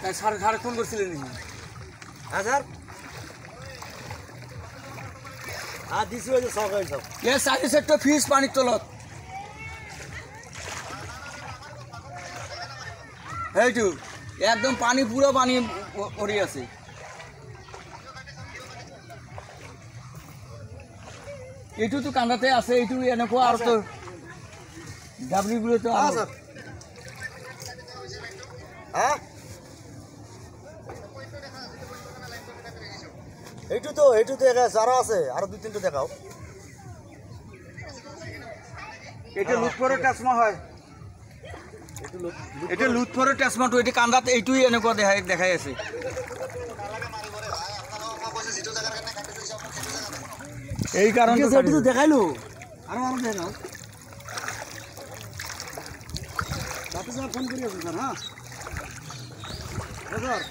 তাই sir phone করছিলেন নাকি? হ্যাঁ স্যার দিছি ওই যে সব এ সাইডে একটা ফিস পানির তলত এইটু একদম পানি পুরো পানি ভরে আছে। এইটু তো কান্দাতে আছে, এইটু এনেকো আর তো ডাবলি গুলো তো হ্যাঁ এইটু তো আরো আছে, আরো 2-3টা দেখাও। এটা লুৎফরের টাসমা হয়, এটা লুৎফরের টাসমা তো এটা কান্দাতে এইটুই এনেকো দেখাই আছে। এই কারণে তো দেখাইলো আরো দেখাও। ফোন করি আছে স্যার। হ্যাঁ স্যার